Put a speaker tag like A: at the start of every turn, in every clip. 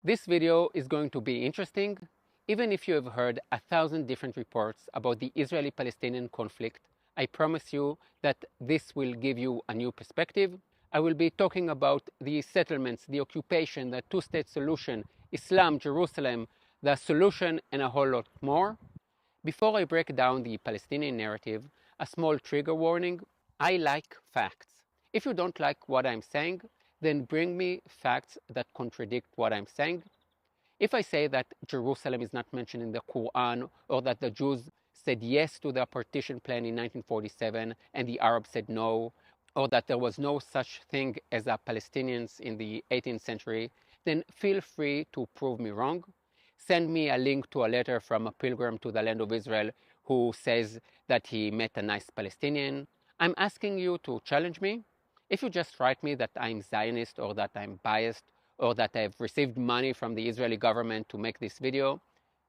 A: This video is going to be interesting. Even if you have heard 1,000 different reports about the Israeli-Palestinian conflict, I promise you that this will give you a new perspective. I will be talking about the settlements, the occupation, the two-state solution, Islam, Jerusalem, the solution, and a whole lot more. Before I break down the Palestinian narrative, a small trigger warning. I like facts. If you don't like what I'm saying, then bring me facts that contradict what I'm saying. If I say that Jerusalem is not mentioned in the Quran, or that the Jews said yes to the partition plan in 1947 and the Arabs said no, or that there was no such thing as a Palestinians in the 18th century, then feel free to prove me wrong. Send me a link to a letter from a pilgrim to the land of Israel who says that he met a nice Palestinian. I'm asking you to challenge me. If you just write me that I'm Zionist or that I'm biased or that I've received money from the Israeli government to make this video,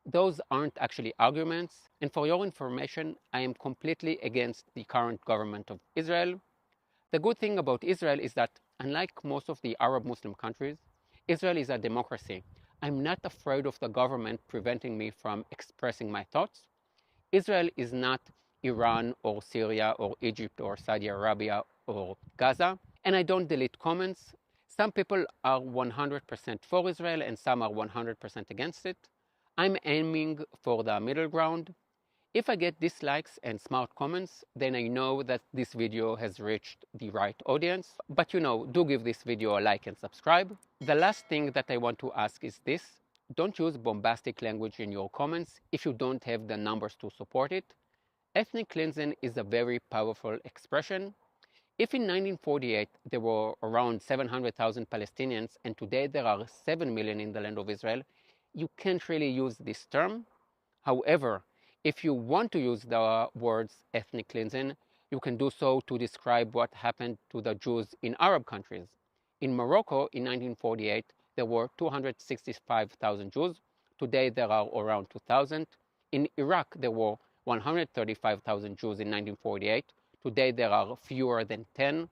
A: those aren't actually arguments. And for your information, I am completely against the current government of Israel. The good thing about Israel is that, unlike most of the Arab Muslim countries, Israel is a democracy. I'm not afraid of the government preventing me from expressing my thoughts. Israel is not Iran or Syria or Egypt or Saudi Arabia or Gaza, and I don't delete comments. Some people are 100% for Israel and some are 100% against it. I'm aiming for the middle ground. If I get dislikes and smart comments, then I know that this video has reached the right audience. But do give this video a like and subscribe. The last thing that I want to ask is this. Don't use bombastic language in your comments if you don't have the numbers to support it. Ethnic cleansing is a very powerful expression. If in 1948 there were around 700,000 Palestinians and today there are 7 million in the land of Israel, you can't really use this term. However, if you want to use the words ethnic cleansing, you can do so to describe what happened to the Jews in Arab countries. In Morocco in 1948, there were 265,000 Jews. Today there are around 2,000. In Iraq, there were 135,000 Jews in 1948. Today there are fewer than 10.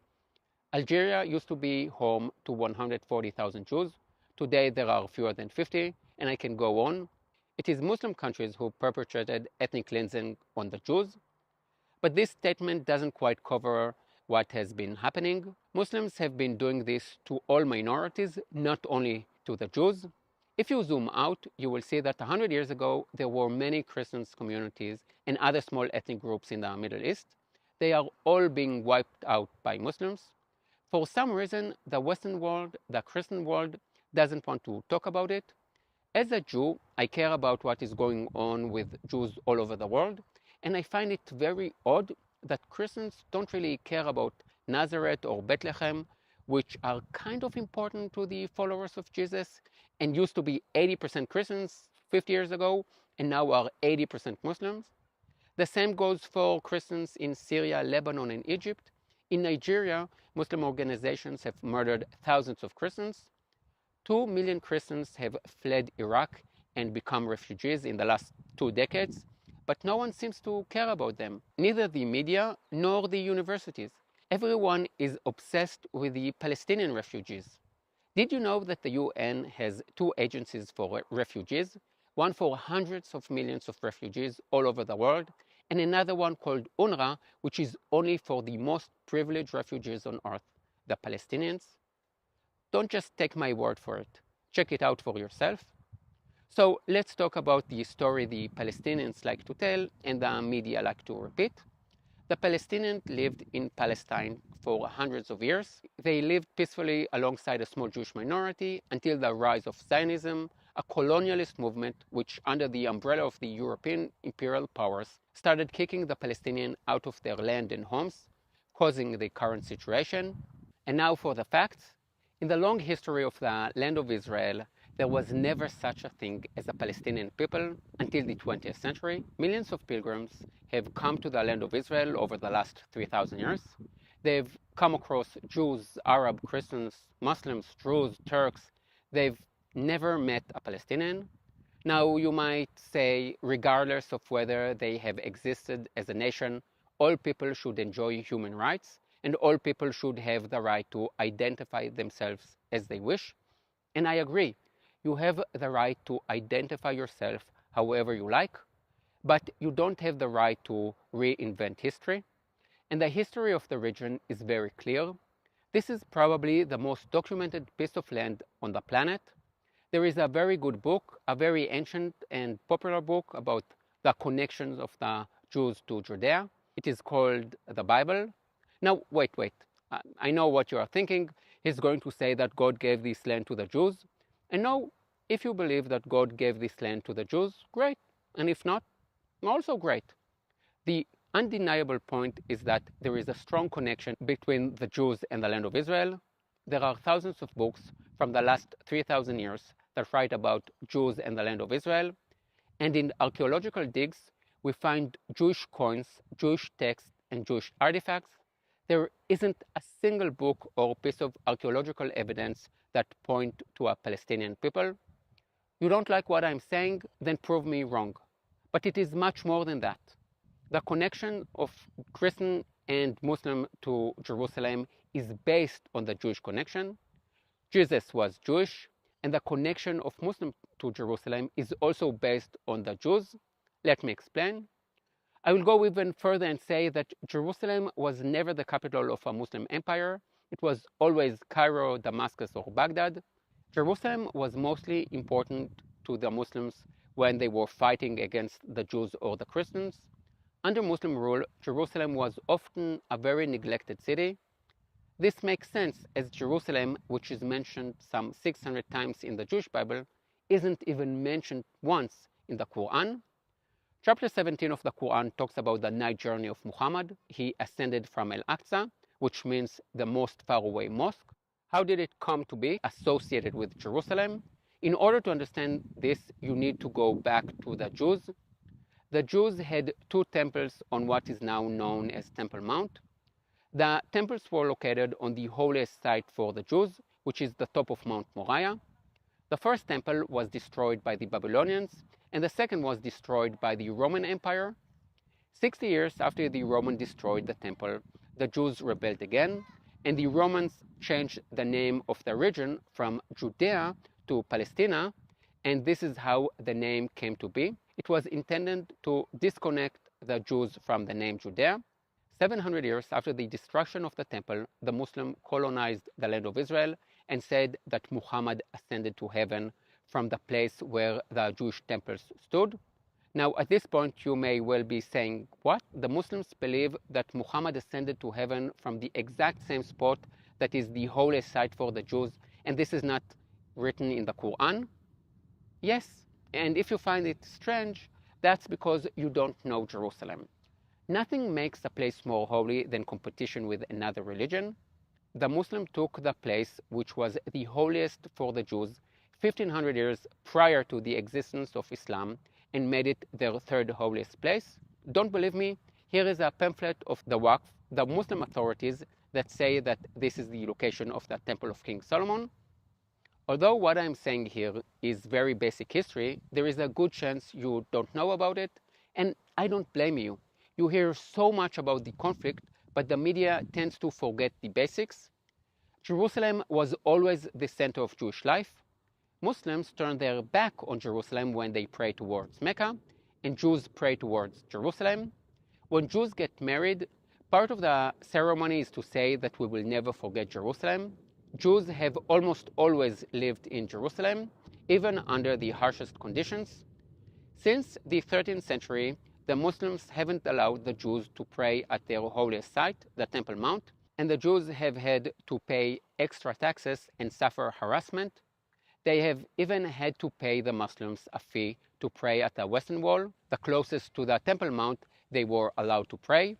A: Algeria used to be home to 140,000 Jews. Today there are fewer than 50, and I can go on. It is Muslim countries who perpetrated ethnic cleansing on the Jews. But this statement doesn't quite cover what has been happening. Muslims have been doing this to all minorities, not only to the Jews. If you zoom out, you will see that 100 years ago, there were many Christian communities and other small ethnic groups in the Middle East. They are all being wiped out by Muslims. For some reason, the Western world, the Christian world, doesn't want to talk about it. As a Jew, I care about what is going on with Jews all over the world, and I find it very odd that Christians don't really care about Nazareth or Bethlehem, which are kind of important to the followers of Jesus and used to be 80% Christians 50 years ago and now are 80% Muslims. The same goes for Christians in Syria, Lebanon, and Egypt. In Nigeria, Muslim organizations have murdered thousands of Christians. 2 million Christians have fled Iraq and become refugees in the last 2 decades, but no one seems to care about them, neither the media nor the universities. Everyone is obsessed with the Palestinian refugees. Did you know that the UN has 2 agencies for refugees, one for hundreds of millions of refugees all over the world, and another one called UNRWA, which is only for the most privileged refugees on earth, the Palestinians? Don't just take my word for it. Check it out for yourself. So let's talk about the story the Palestinians like to tell and the media like to repeat. The Palestinians lived in Palestine for hundreds of years. They lived peacefully alongside a small Jewish minority until the rise of Zionism, a colonialist movement which, under the umbrella of the European imperial powers, started kicking the Palestinians out of their land and homes, causing the current situation. And now for the facts. In the long history of the land of Israel, there was never such a thing as a Palestinian people until the 20th century. Millions of pilgrims have come to the land of Israel over the last 3,000 years. They've come across Jews, Arab, Christians, Muslims, Druze, Turks. They've never met a Palestinian. Now you might say, regardless of whether they have existed as a nation, all people should enjoy human rights and all people should have the right to identify themselves as they wish. And I agree. You have the right to identify yourself however you like, but you don't have the right to reinvent history. And the history of the region is very clear. This is probably the most documented piece of land on the planet. There is a very good book, a very ancient and popular book about the connections of the Jews to Judea. It is called the Bible. Now, wait. I know what you are thinking. He's going to say that God gave this land to the Jews. And no, if you believe that God gave this land to the Jews, great. And if not, also great. The undeniable point is that there is a strong connection between the Jews and the land of Israel. There are thousands of books from the last 3,000 years that write about Jews and the land of Israel. And in archaeological digs, we find Jewish coins, Jewish texts, and Jewish artifacts. There isn't a single book or piece of archaeological evidence that point to a Palestinian people. You don't like what I'm saying? Then prove me wrong. But it is much more than that. The connection of Christian and Muslim to Jerusalem is based on the Jewish connection. Jesus was Jewish, and the connection of Muslim to Jerusalem is also based on the Jews. Let me explain. I will go even further and say that Jerusalem was never the capital of a Muslim empire. It was always Cairo, Damascus, or Baghdad. Jerusalem was mostly important to the Muslims when they were fighting against the Jews or the Christians. Under Muslim rule, Jerusalem was often a very neglected city. This makes sense as Jerusalem, which is mentioned some 600 times in the Jewish Bible, isn't even mentioned once in the Quran. Chapter 17 of the Quran talks about the night journey of Muhammad. He ascended from Al-Aqsa, which means the most faraway mosque. How did it come to be associated with Jerusalem? In order to understand this, you need to go back to the Jews. The Jews had two temples on what is now known as Temple Mount. The temples were located on the holiest site for the Jews, which is the top of Mount Moriah. The first temple was destroyed by the Babylonians, and the second was destroyed by the Roman Empire. 60 years after the Romans destroyed the temple, the Jews rebelled again, and the Romans changed the name of the region from Judea to Palestina, and this is how the name came to be. It was intended to disconnect the Jews from the name Judea. 700 years after the destruction of the temple, the Muslims colonized the land of Israel and said that Muhammad ascended to heaven from the place where the Jewish temples stood. Now, at this point, you may well be saying, what? The Muslims believe that Muhammad ascended to heaven from the exact same spot that is the holiest site for the Jews, and this is not written in the Quran? Yes, and if you find it strange, that's because you don't know Jerusalem. Nothing makes a place more holy than competition with another religion. The Muslim took the place which was the holiest for the Jews 1500 years prior to the existence of Islam and made it their third holiest place. Don't believe me? Here is a pamphlet of the Waqf, the Muslim authorities, that say that this is the location of the Temple of King Solomon. Although what I'm saying here is very basic history, there is a good chance you don't know about it, and I don't blame you. You hear so much about the conflict, but the media tends to forget the basics. Jerusalem was always the center of Jewish life. Muslims turn their back on Jerusalem when they pray towards Mecca, and Jews pray towards Jerusalem. When Jews get married, part of the ceremony is to say that we will never forget Jerusalem. Jews have almost always lived in Jerusalem, even under the harshest conditions. Since the 13th century, the Muslims haven't allowed the Jews to pray at their holiest site, the Temple Mount, and the Jews have had to pay extra taxes and suffer harassment. They have even had to pay the Muslims a fee to pray at the Western Wall, the closest to the Temple Mount they were allowed to pray.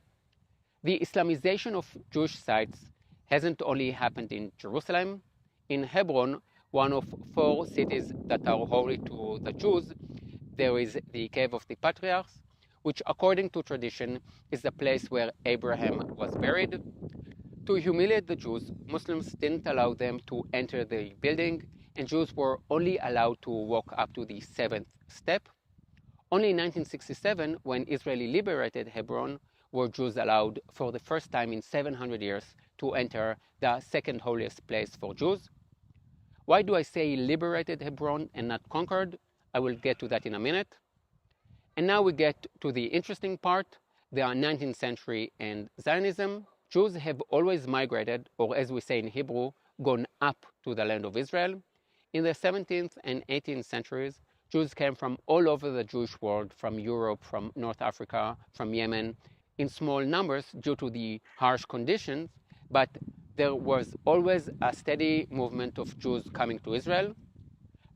A: The Islamization of Jewish sites hasn't only happened in Jerusalem. In Hebron, one of 4 cities that are holy to the Jews, there is the Cave of the Patriarchs, which according to tradition is the place where Abraham was buried. To humiliate the Jews, Muslims didn't allow them to enter the building, and Jews were only allowed to walk up to the 7th step. Only in 1967, when Israel liberated Hebron, were Jews allowed for the first time in 700 years to enter the second holiest place for Jews. Why do I say liberated Hebron and not conquered? I will get to that in a minute. And now we get to the interesting part, the 19th century and Zionism. Jews have always migrated, or as we say in Hebrew, gone up to the land of Israel. In the 17th and 18th centuries, Jews came from all over the Jewish world, from Europe, from North Africa, from Yemen, in small numbers due to the harsh conditions, but there was always a steady movement of Jews coming to Israel.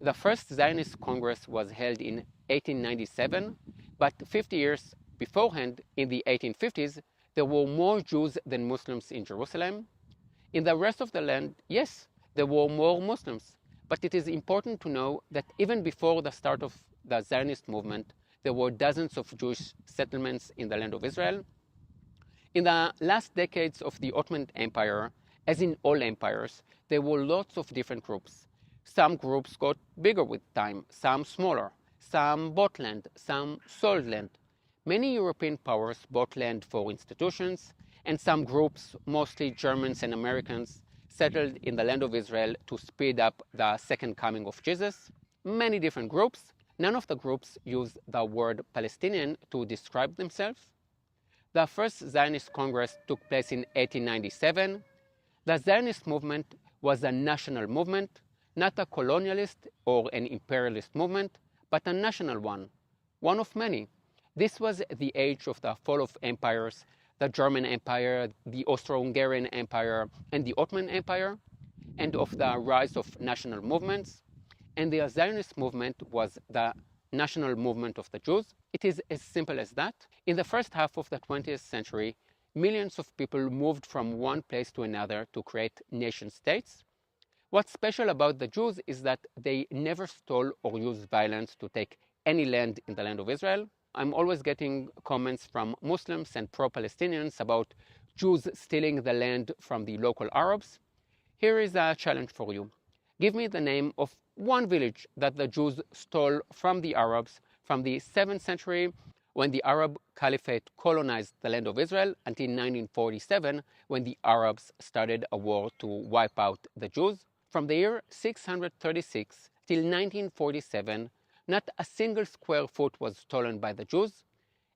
A: The first Zionist Congress was held in 1897, but 50 years beforehand, in the 1850s, there were more Jews than Muslims in Jerusalem. In the rest of the land, yes, there were more Muslims, but it is important to know that even before the start of the Zionist movement, there were dozens of Jewish settlements in the land of Israel. In the last decades of the Ottoman Empire, as in all empires, there were lots of different groups. Some groups got bigger with time, some smaller, some bought land, some sold land. Many European powers bought land for institutions, and some groups, mostly Germans and Americans, settled in the land of Israel to speed up the second coming of Jesus. Many different groups. None of the groups use the word Palestinian to describe themselves. The first Zionist Congress took place in 1897. The Zionist movement was a national movement, not a colonialist or an imperialist movement, but a national one of many. This was the age of the fall of empires, the German Empire, the Austro-Hungarian Empire, and the Ottoman Empire, and of the rise of national movements. And the Zionist movement was the national movement of the Jews. It is as simple as that. In the first half of the 20th century, millions of people moved from one place to another to create nation states. What's special about the Jews is that they never stole or used violence to take any land in the land of Israel. I'm always getting comments from Muslims and pro-Palestinians about Jews stealing the land from the local Arabs. Here is a challenge for you. Give me the name of one village that the Jews stole from the Arabs from the 7th century, when the Arab Caliphate colonized the land of Israel, until 1947, when the Arabs started a war to wipe out the Jews. From the year 636 till 1947, not a single square foot was stolen by the Jews.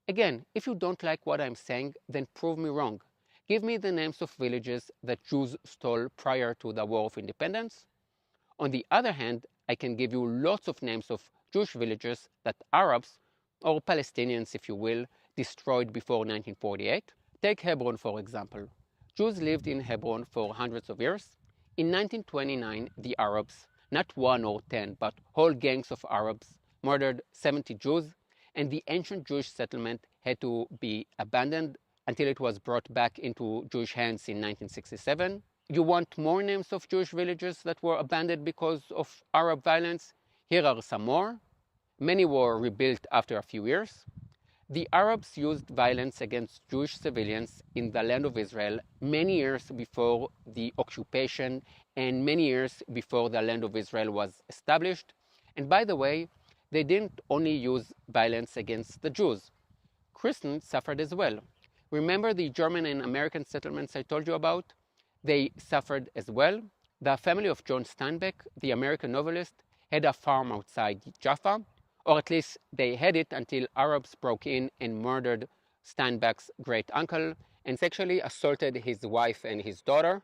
A: Again, if you don't like what I'm saying, then prove me wrong. Give me the names of villages that Jews stole prior to the War of Independence. On the other hand, I can give you lots of names of Jewish villages that Arabs, or Palestinians if you will, destroyed before 1948. Take Hebron, for example. Jews lived in Hebron for hundreds of years. In 1929, the Arabs, not 1 or 10, but whole gangs of Arabs, murdered 70 Jews, and the ancient Jewish settlement had to be abandoned until it was brought back into Jewish hands in 1967. You want more names of Jewish villages that were abandoned because of Arab violence? Here are some more. Many were rebuilt after a few years. The Arabs used violence against Jewish civilians in the land of Israel many years before the occupation and many years before the land of Israel was established. And by the way, they didn't only use violence against the Jews. Christians suffered as well. Remember the German and American settlements I told you about? They suffered as well. The family of John Steinbeck, the American novelist, had a farm outside Jaffa, or at least they had it until Arabs broke in and murdered Steinbeck's great uncle and sexually assaulted his wife and his daughter.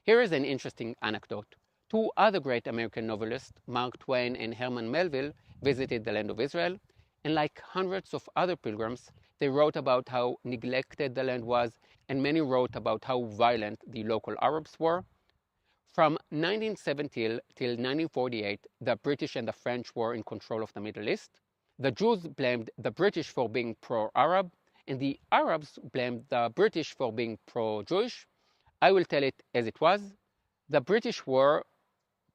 A: Here is an interesting anecdote. Two other great American novelists, Mark Twain and Herman Melville, visited the land of Israel, and like hundreds of other pilgrims, they wrote about how neglected the land was, and many wrote about how violent the local Arabs were. From 1917 till 1948, the British and the French were in control of the Middle East. The Jews blamed the British for being pro-Arab, and the Arabs blamed the British for being pro-Jewish. I will tell it as it was. The British were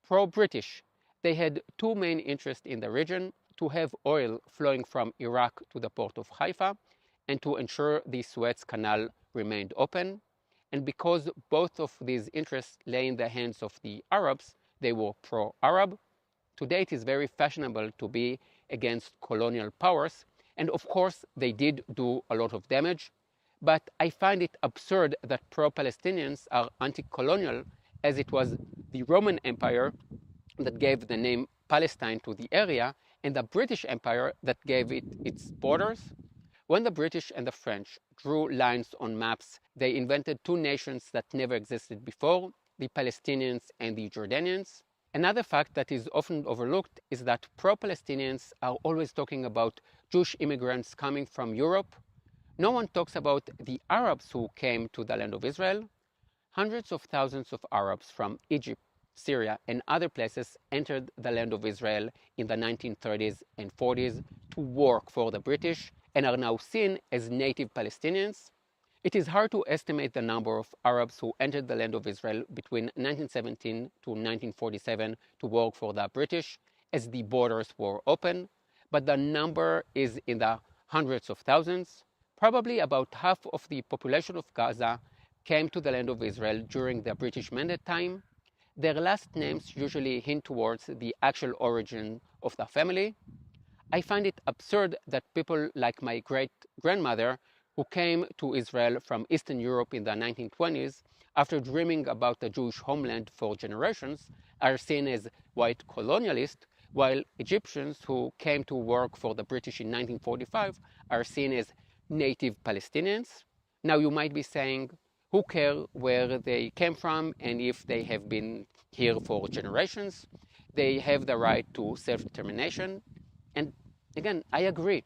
A: pro-British. They had two main interests in the region: to have oil flowing from Iraq to the port of Haifa, and to ensure the Suez Canal remained open. And because both of these interests lay in the hands of the Arabs, they were pro-Arab. Today it is very fashionable to be against colonial powers, and of course they did do a lot of damage, but I find it absurd that pro-Palestinians are anti-colonial, as it was the Roman Empire that gave the name Palestine to the area, and the British Empire that gave it its borders. When the British and the French drew lines on maps, they invented two nations that never existed before, the Palestinians and the Jordanians. Another fact that is often overlooked is that pro-Palestinians are always talking about Jewish immigrants coming from Europe. No one talks about the Arabs who came to the land of Israel. Hundreds of thousands of Arabs from Egypt, Syria, and other places entered the land of Israel in the 1930s and 40s to work for the British and are now seen as native Palestinians. It is hard to estimate the number of Arabs who entered the land of Israel between 1917 to 1947 to work for the British, as the borders were open, but the number is in the hundreds of thousands. Probably about half of the population of Gaza came to the land of Israel during the British Mandate time. Their last names usually hint towards the actual origin of the family. I find it absurd that people like my great-grandmother, who came to Israel from Eastern Europe in the 1920s after dreaming about the Jewish homeland for generations, are seen as white colonialists, while Egyptians who came to work for the British in 1945 are seen as native Palestinians. Now you might be saying, who cares where they came from and if they have been here for generations? They have the right to self-determination. And again, I agree.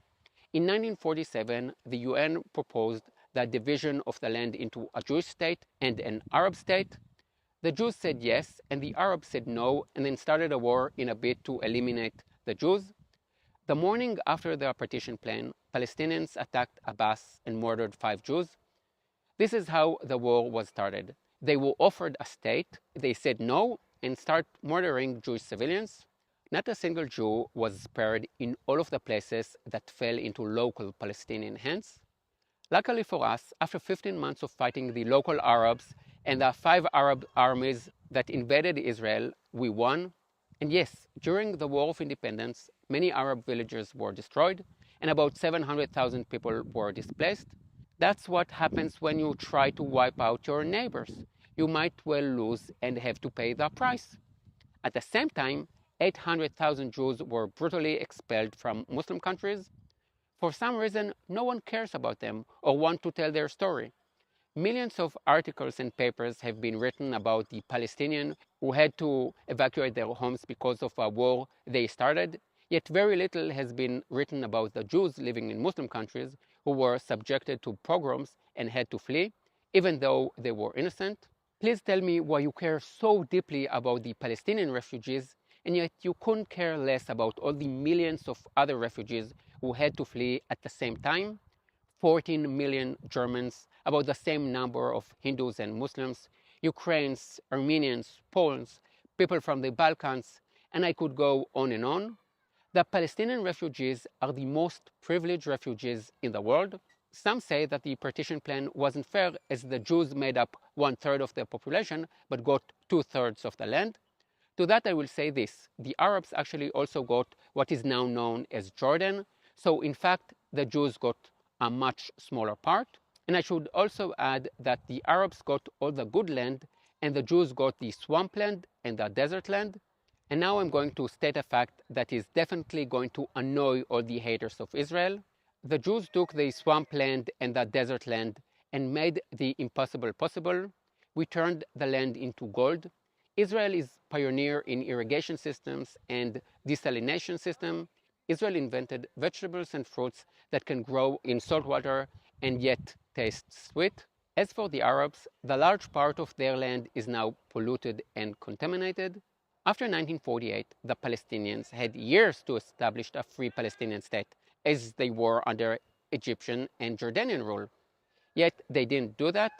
A: In 1947, the UN proposed the division of the land into a Jewish state and an Arab state. The Jews said yes, and the Arabs said no, and then started a war in a bid to eliminate the Jews. The morning after the partition plan, Palestinians attacked a bus and murdered 5 Jews. This is how the war was started. They were offered a state, they said no, and start murdering Jewish civilians. Not a single Jew was spared in all of the places that fell into local Palestinian hands. Luckily for us, after 15 months of fighting the local Arabs and the 5 Arab armies that invaded Israel, we won. And yes, during the War of Independence, many Arab villages were destroyed and about 700,000 people were displaced. That's what happens when you try to wipe out your neighbors. You might well lose and have to pay the price. At the same time, 800,000 Jews were brutally expelled from Muslim countries. For some reason, no one cares about them or want to tell their story. Millions of articles and papers have been written about the Palestinians who had to evacuate their homes because of a war they started, yet very little has been written about the Jews living in Muslim countries who were subjected to pogroms and had to flee, even though they were innocent. Please tell me why you care so deeply about the Palestinian refugees, and yet you couldn't care less about all the millions of other refugees who had to flee at the same time. 14 million Germans, about the same number of Hindus and Muslims, Ukrainians, Armenians, Poles, people from the Balkans, and I could go on and on. The Palestinian refugees are the most privileged refugees in the world. Some say that the partition plan wasn't fair as the Jews made up 1/3 of the population but got 2/3 of the land. To that I will say this: the Arabs actually also got what is now known as Jordan, so in fact the Jews got a much smaller part. And I should also add that the Arabs got all the good land and the Jews got the swampland and the desert land. And now I'm going to state a fact that is definitely going to annoy all the haters of Israel. The Jews took the swampland and the desert land and made the impossible possible. We turned the land into gold. Israel is pioneer in irrigation systems and desalination system. Israel invented vegetables and fruits that can grow in salt water and yet taste sweet. As for the Arabs, the large part of their land is now polluted and contaminated. After 1948, the Palestinians had years to establish a free Palestinian state, as they were under Egyptian and Jordanian rule. Yet they didn't do that.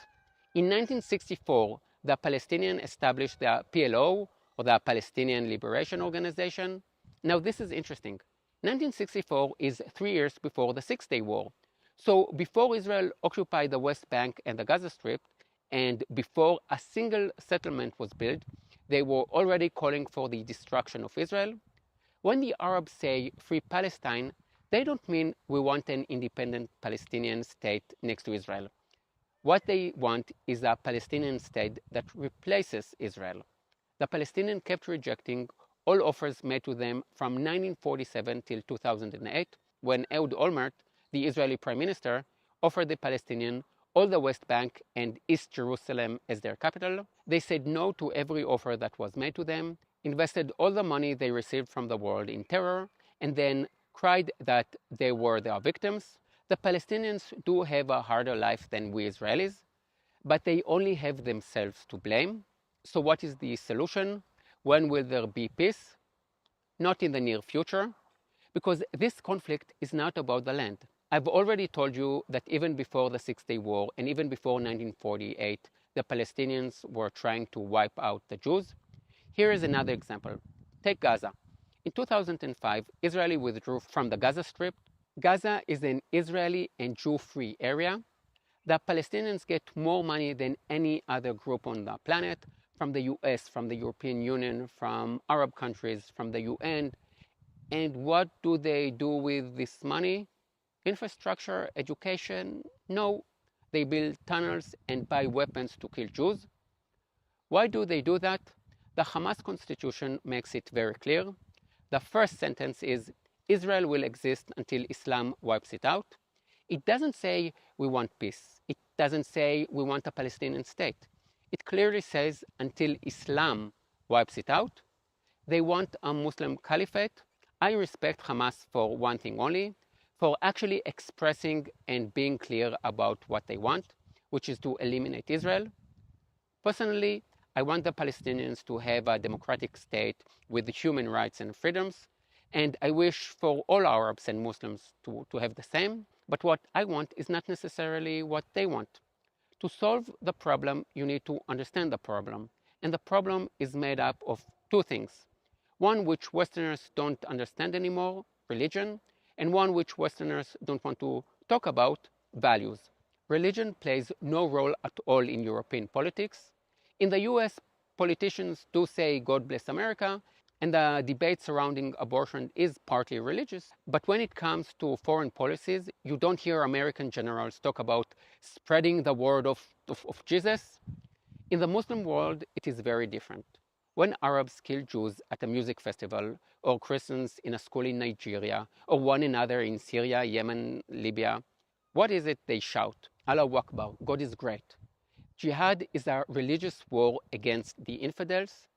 A: In 1964, the Palestinians established the PLO, or the Palestinian Liberation Organization. Now this is interesting. 1964 is 3 years before the Six-Day War. So before Israel occupied the West Bank and the Gaza Strip, and before a single settlement was built, they were already calling for the destruction of Israel. When the Arabs say free Palestine, they don't mean we want an independent Palestinian state next to Israel. What they want is a Palestinian state that replaces Israel. The Palestinians kept rejecting all offers made to them from 1947 till 2008, when Ehud Olmert, the Israeli Prime Minister, offered the Palestinians all the West Bank and East Jerusalem as their capital. They said no to every offer that was made to them, invested all the money they received from the world in terror, and then cried that they were their victims. The Palestinians do have a harder life than we Israelis, but they only have themselves to blame. So what is the solution? When will there be peace? Not in the near future, because this conflict is not about the land. I've already told you that even before the Six-Day War and even before 1948, the Palestinians were trying to wipe out the Jews. Here is another example. Take Gaza. In 2005, Israel withdrew from the Gaza Strip. Gaza is an Israeli and Jew-free area. The Palestinians get more money than any other group on the planet, from the US, from the European Union, from Arab countries, from the UN. And what do they do with this money? Infrastructure, education? No. They build tunnels and buy weapons to kill Jews. Why do they do that? The Hamas constitution makes it very clear. The first sentence is, Israel will exist until Islam wipes it out. It doesn't say we want peace. It doesn't say we want a Palestinian state. It clearly says until Islam wipes it out. They want a Muslim caliphate. I respect Hamas for one thing only, for actually expressing and being clear about what they want, which is to eliminate Israel. Personally, I want the Palestinians to have a democratic state with human rights and freedoms, and I wish for all Arabs and Muslims to have the same, but what I want is not necessarily what they want. To solve the problem, you need to understand the problem, and the problem is made up of two things. One which Westerners don't understand anymore, religion, and one which Westerners don't want to talk about, values. Religion plays no role at all in European politics. In the US, politicians do say God bless America, and the debate surrounding abortion is partly religious. But when it comes to foreign policies, you don't hear American generals talk about spreading the word of Jesus. In the Muslim world, it is very different. When Arabs kill Jews at a music festival, or Christians in a school in Nigeria, or one another in Syria, Yemen, Libya, what is it they shout? Allahu Akbar, God is great. Jihad is a religious war against the infidels.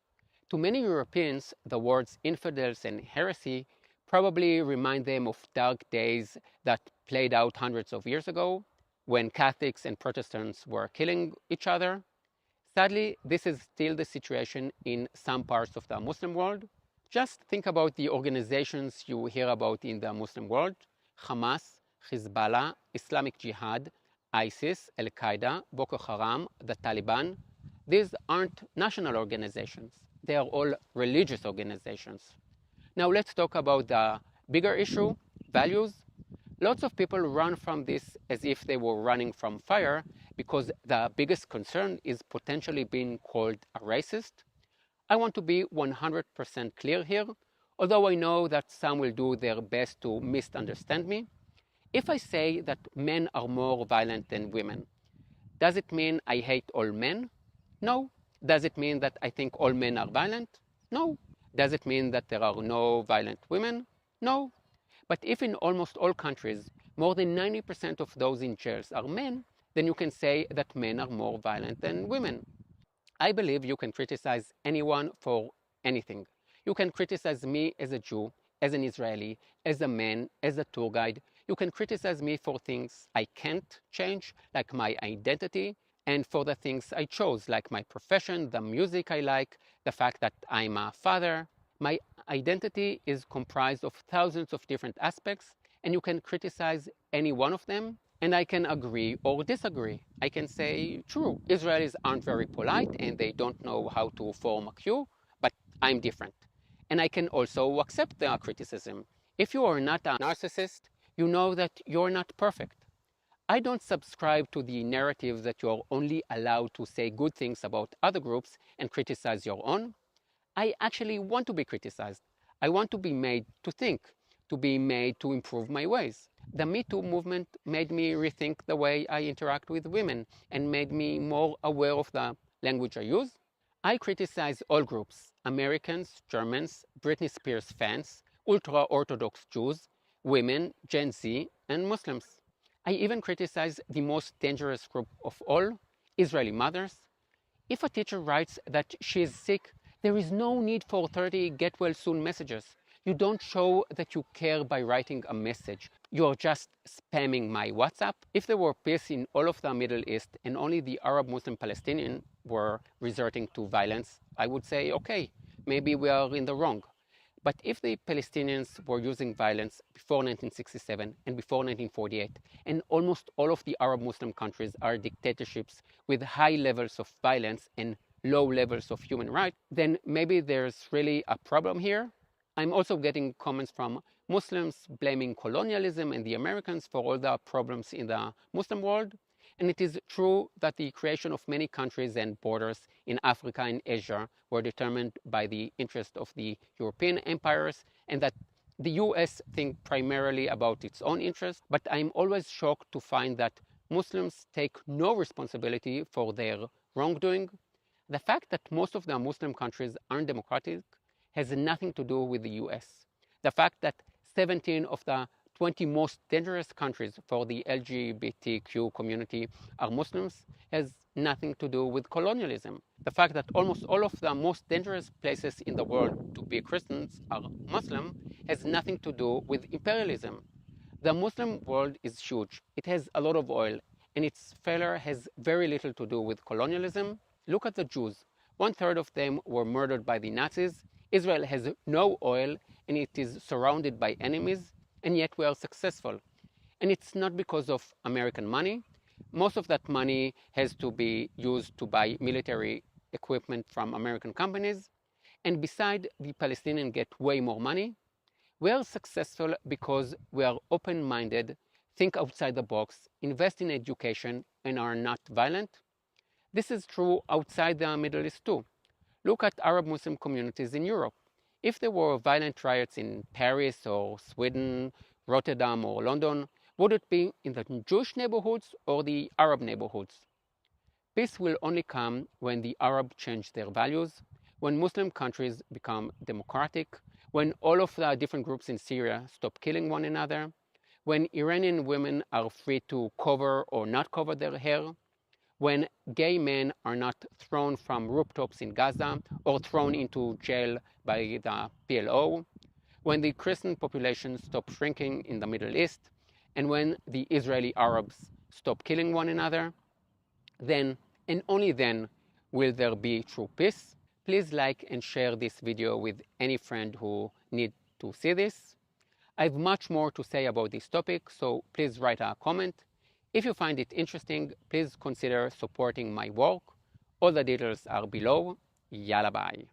A: To many Europeans, the words infidels and heresy probably remind them of dark days that played out hundreds of years ago, when Catholics and Protestants were killing each other. Sadly, this is still the situation in some parts of the Muslim world. Just think about the organizations you hear about in the Muslim world: Hamas, Hezbollah, Islamic Jihad, ISIS, Al-Qaeda, Boko Haram, the Taliban. These aren't national organizations. They are all religious organizations. Now let's talk about the bigger issue, values. Lots of people run from this as if they were running from fire, because the biggest concern is potentially being called a racist. I want to be 100% clear here, although I know that some will do their best to misunderstand me. If I say that men are more violent than women, does it mean I hate all men? No. Does it mean that I think all men are violent? No. Does it mean that there are no violent women? No. But if in almost all countries, more than 90% of those in jails are men, then you can say that men are more violent than women. I believe you can criticize anyone for anything. You can criticize me as a Jew, as an Israeli, as a man, as a tour guide. You can criticize me for things I can't change, like my identity, and for the things I chose, like my profession, the music I like, the fact that I'm a father. My identity is comprised of thousands of different aspects, and you can criticize any one of them, and I can agree or disagree. I can say, true, Israelis aren't very polite and they don't know how to form a queue, but I'm different. And I can also accept the criticism. If you are not a narcissist, you know that you're not perfect. I don't subscribe to the narrative that you're only allowed to say good things about other groups and criticize your own. I actually want to be criticized. I want to be made to think, to be made to improve my ways. The Me Too movement made me rethink the way I interact with women and made me more aware of the language I use. I criticize all groups. Americans, Germans, Britney Spears fans, ultra-Orthodox Jews, women, Gen Z, and Muslims. I even criticize the most dangerous group of all, Israeli mothers. If a teacher writes that she is sick, there is no need for 30 get well soon messages. You don't show that you care by writing a message. You are just spamming my WhatsApp. If there were peace in all of the Middle East and only the Arab Muslim Palestinians were resorting to violence, I would say, okay, maybe we are in the wrong. But if the Palestinians were using violence before 1967 and before 1948, and almost all of the Arab Muslim countries are dictatorships with high levels of violence and low levels of human rights, then maybe there's really a problem here. I'm also getting comments from Muslims blaming colonialism and the Americans for all the problems in the Muslim world. And it is true that the creation of many countries and borders in Africa and Asia were determined by the interest of the European empires, and that the US think primarily about its own interests. But I'm always shocked to find that Muslims take no responsibility for their wrongdoing. The fact that most of the Muslim countries aren't democratic has nothing to do with the US. The fact that 17 of the 20 most dangerous countries for the LGBTQ community are Muslims has nothing to do with colonialism. The fact that almost all of the most dangerous places in the world to be Christians are Muslim has nothing to do with imperialism. The Muslim world is huge. It has a lot of oil, and its failure has very little to do with colonialism. Look at the Jews. 1/3 of them were murdered by the Nazis. Israel has no oil, and it is surrounded by enemies, and yet we are successful. And it's not because of American money. Most of that money has to be used to buy military equipment from American companies. And beside, the Palestinians get way more money. We are successful because we are open-minded, think outside the box, invest in education, and are not violent. This is true outside the Middle East too. Look at Arab Muslim communities in Europe. If there were violent riots in Paris or Sweden, Rotterdam or London, would it be in the Jewish neighborhoods or the Arab neighborhoods? Peace will only come when the Arabs change their values, when Muslim countries become democratic, when all of the different groups in Syria stop killing one another, when Iranian women are free to cover or not cover their hair, when gay men are not thrown from rooftops in Gaza or thrown into jail by the PLO, when the Christian population stops shrinking in the Middle East, and when the Israeli Arabs stop killing one another, then and only then will there be true peace. Please like and share this video with any friend who needs to see this. I have much more to say about this topic, so please write a comment. If you find it interesting, please consider supporting my work. All the details are below. Yalla bye.